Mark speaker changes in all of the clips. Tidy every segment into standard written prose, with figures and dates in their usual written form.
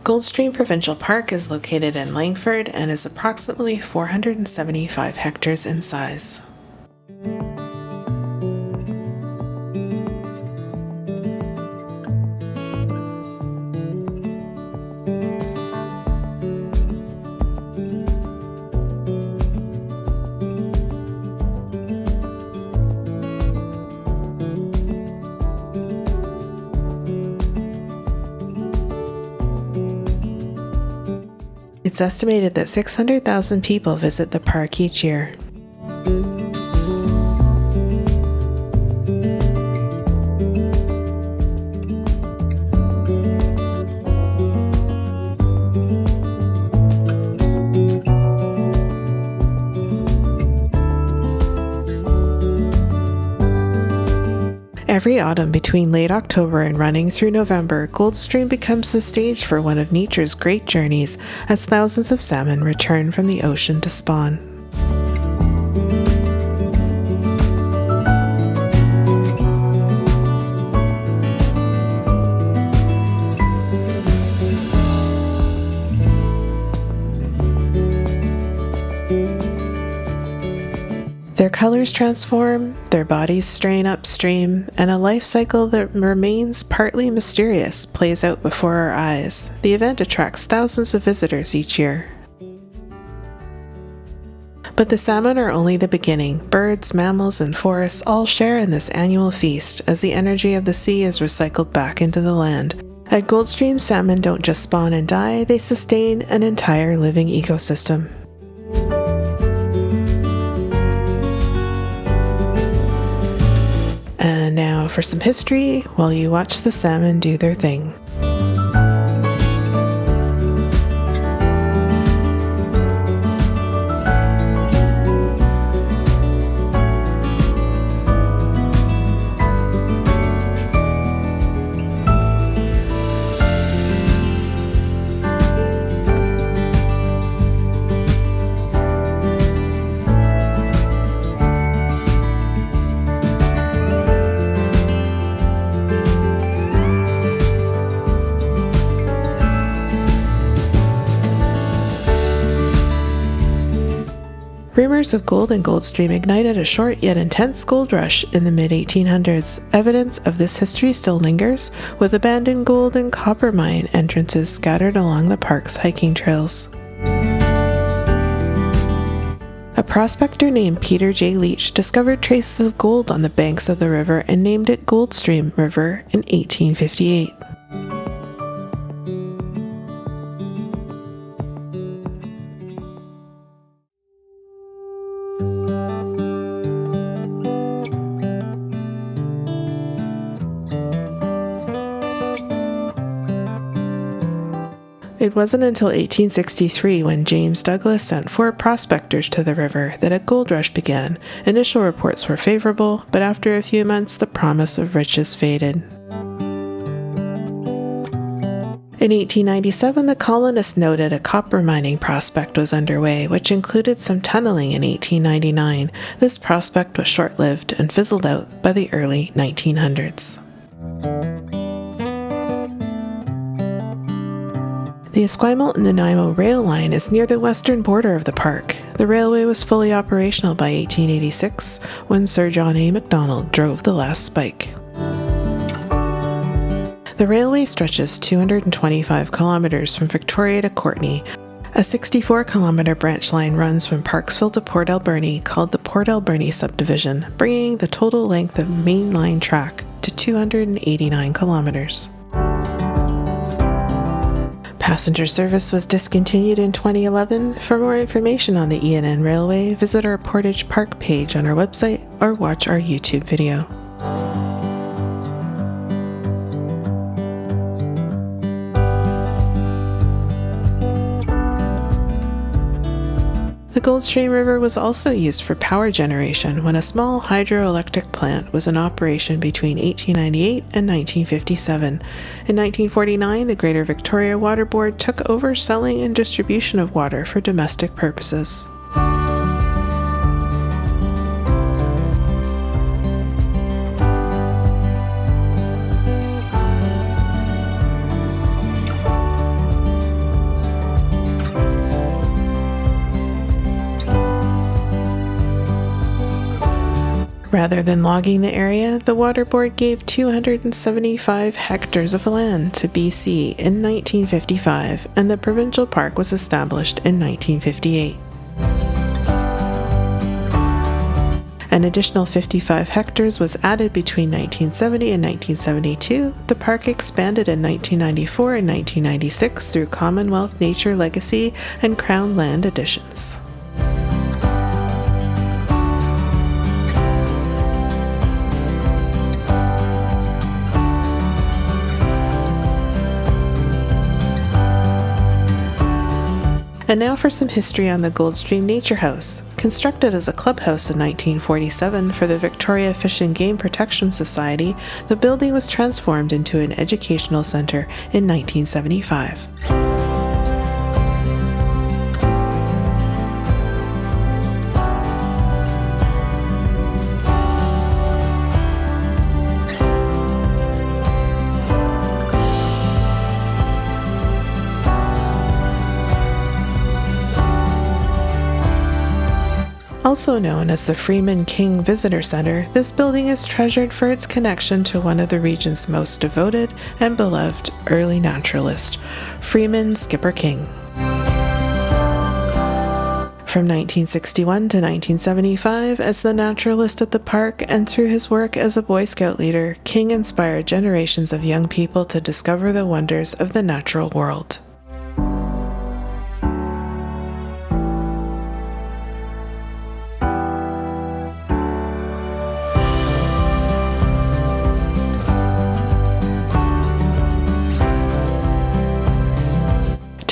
Speaker 1: Goldstream Provincial Park is located in Langford and is approximately 475 hectares in size. It's estimated that 600,000 people visit the park each year. Every autumn between late October and running through November, Goldstream becomes the stage for one of nature's great journeys as thousands of salmon return from the ocean to spawn. Their colors transform, their bodies strain upstream, and a life cycle that remains partly mysterious plays out before our eyes. The event attracts thousands of visitors each year. But the salmon are only the beginning. Birds, mammals, and forests all share in this annual feast as the energy of the sea is recycled back into the land. At Goldstream, salmon don't just spawn and die, they sustain an entire living ecosystem. And now for some history while you watch the salmon do their thing. Rumors of gold in Goldstream ignited a short yet intense gold rush in the mid-1800s. Evidence of this history still lingers, with abandoned gold and copper mine entrances scattered along the park's hiking trails. A prospector named Peter J. Leach discovered traces of gold on the banks of the river and named it Goldstream River in 1858. It wasn't until 1863, when James Douglas sent 4 prospectors to the river, that a gold rush began. Initial reports were favorable, but after a few months the promise of riches faded. In 1897, the colonists noted a copper mining prospect was underway, which included some tunneling in 1899. This prospect was short-lived and fizzled out by the early 1900s. The Esquimalt and Nanaimo rail line is near the western border of the park. The railway was fully operational by 1886, when Sir John A. Macdonald drove the last spike. The railway stretches 225 kilometers from Victoria to Courtenay. A 64-kilometer branch line runs from Parksville to Port Alberni, called the Port Alberni Subdivision, bringing the total length of main line track to 289 kilometers. Passenger service was discontinued in 2011. For more information on the ENN Railway, visit our Portage Park page on our website or watch our YouTube video. The Goldstream River was also used for power generation when a small hydroelectric plant was in operation between 1898 and 1957. In 1949, the Greater Victoria Water Board took over selling and distribution of water for domestic purposes. Rather than logging the area, the Water Board gave 275 hectares of land to BC in 1955, and the provincial park was established in 1958. An additional 55 hectares was added between 1970 and 1972. The park expanded in 1994 and 1996 through Commonwealth Nature Legacy and Crown Land additions. And now for some history on the Goldstream Nature House. Constructed as a clubhouse in 1947 for the Victoria Fish and Game Protection Society, the building was transformed into an educational centre in 1975. Also known as the Freeman King Visitor Center, this building is treasured for its connection to one of the region's most devoted and beloved early naturalists, Freeman Skipper King. From 1961 to 1975, as the naturalist at the park and through his work as a Boy Scout leader, King inspired generations of young people to discover the wonders of the natural world.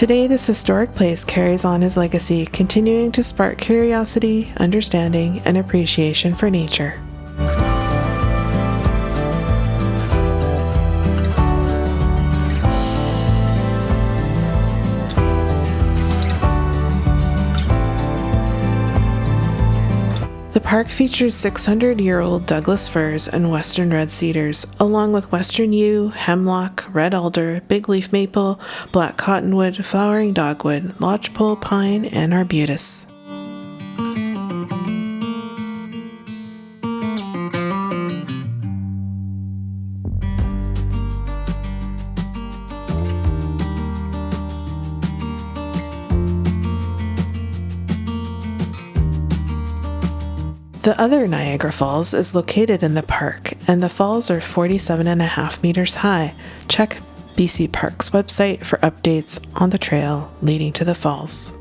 Speaker 1: Today, this historic place carries on his legacy, continuing to spark curiosity, understanding, and appreciation for nature. The park features 600-year-old Douglas firs and western red cedars, along with western yew, hemlock, red alder, big leaf maple, black cottonwood, flowering dogwood, lodgepole pine, and arbutus. The other Niagara Falls is located in the park, and the falls are 47.5 meters high. Check BC Park's website for updates on the trail leading to the falls.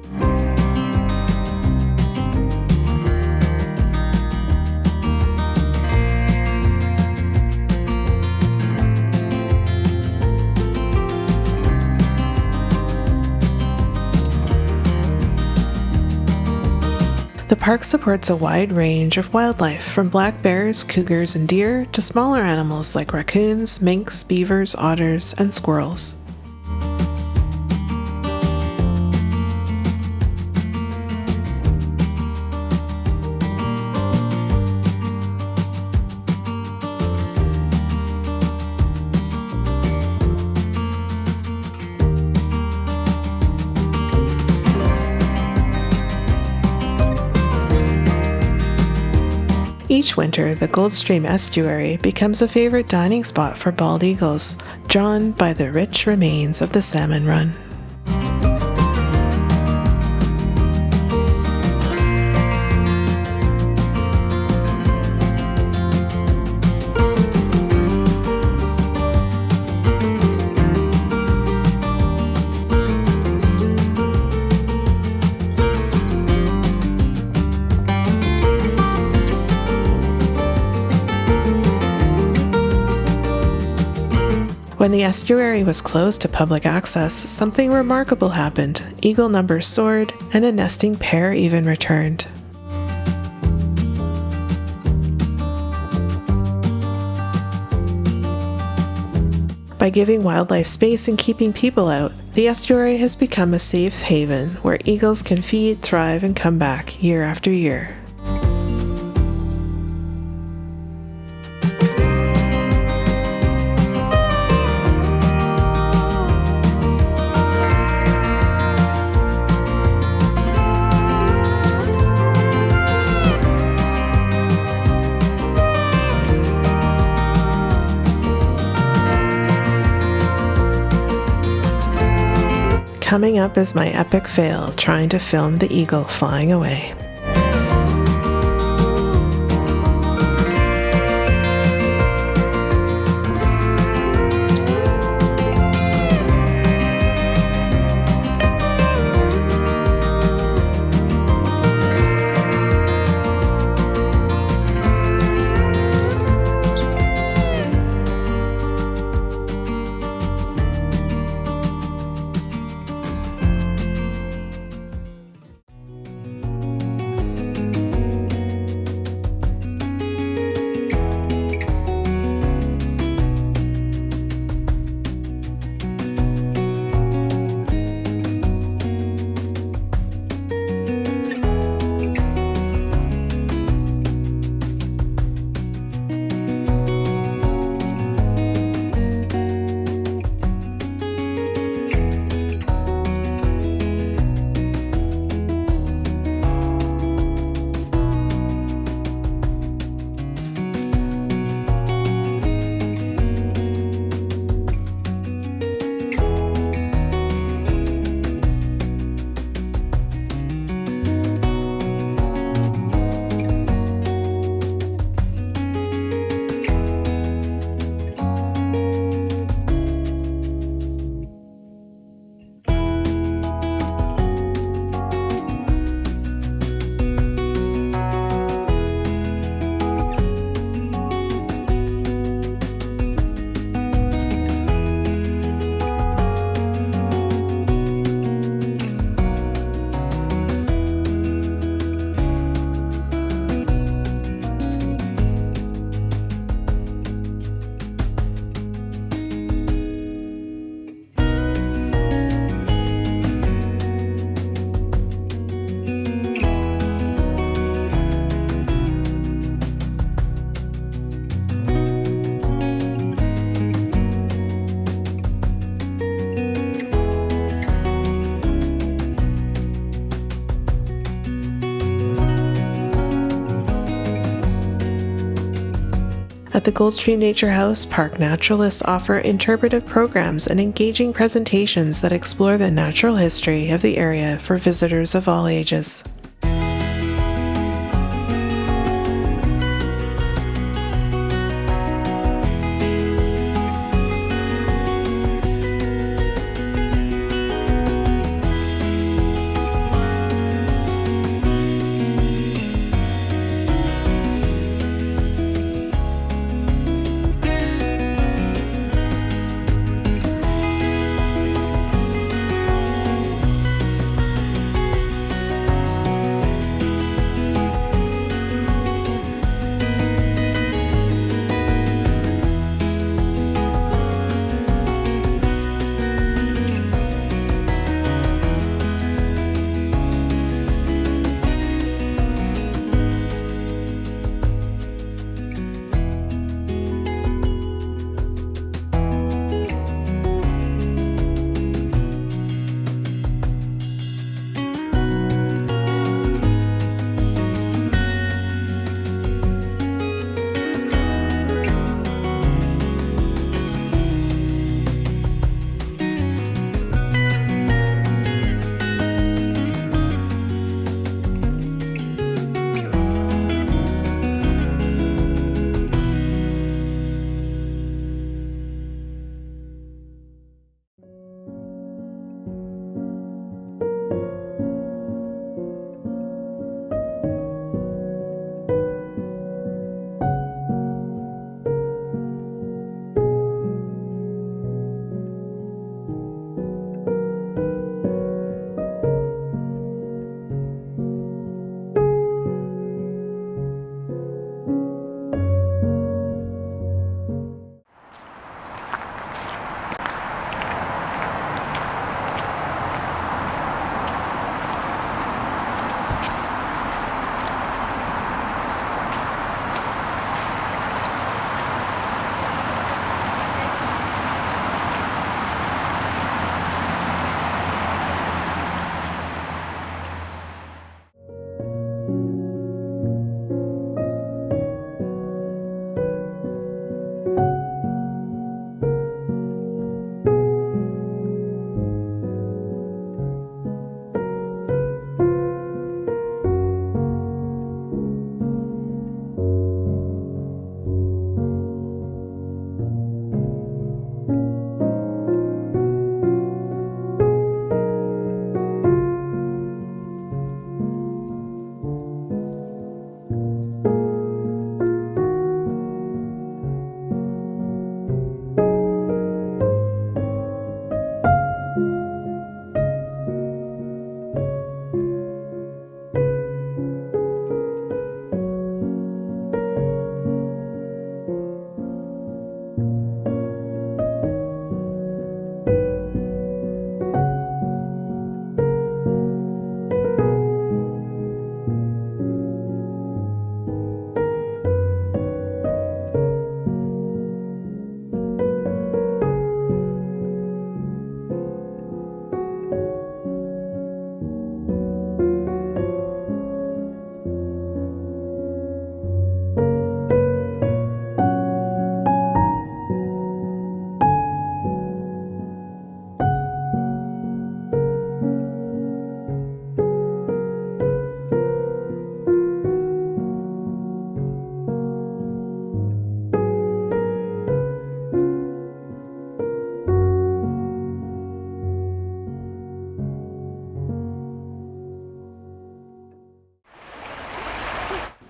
Speaker 1: The park supports a wide range of wildlife, from black bears, cougars, and deer to smaller animals like raccoons, minks, beavers, otters, and squirrels. Each winter, the Goldstream estuary becomes a favorite dining spot for bald eagles, drawn by the rich remains of the salmon run. When the estuary was closed to public access, something remarkable happened. Eagle numbers soared, and a nesting pair even returned. By giving wildlife space and keeping people out, the estuary has become a safe haven where eagles can feed, thrive, and come back year after year. Coming up is my epic fail trying to film the eagle flying away. At the Goldstream Nature House, park naturalists offer interpretive programs and engaging presentations that explore the natural history of the area for visitors of all ages.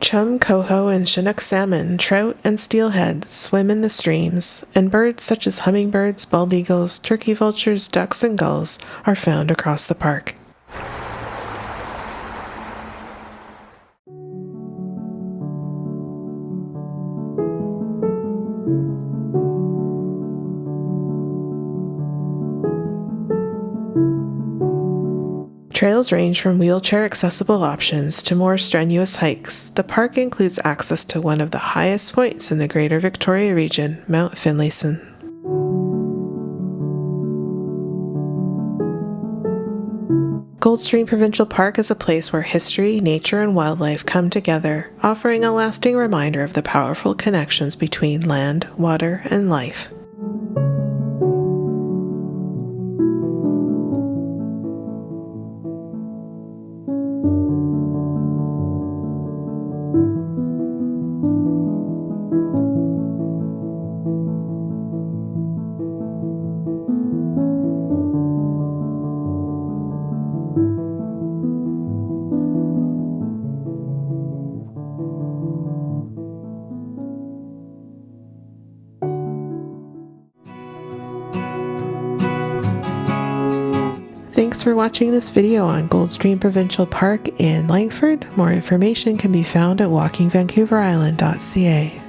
Speaker 1: Chum, coho, and Chinook salmon, trout, and steelhead swim in the streams, and birds such as hummingbirds, bald eagles, turkey vultures, ducks, and gulls are found across the park. Trails range from wheelchair-accessible options to more strenuous hikes. The park includes access to one of the highest points in the Greater Victoria region, Mount Finlayson. Goldstream Provincial Park is a place where history, nature, and wildlife come together, offering a lasting reminder of the powerful connections between land, water, and life. Thanks for watching this video on Goldstream Provincial Park in Langford. More information can be found at walkingvancouverisland.ca.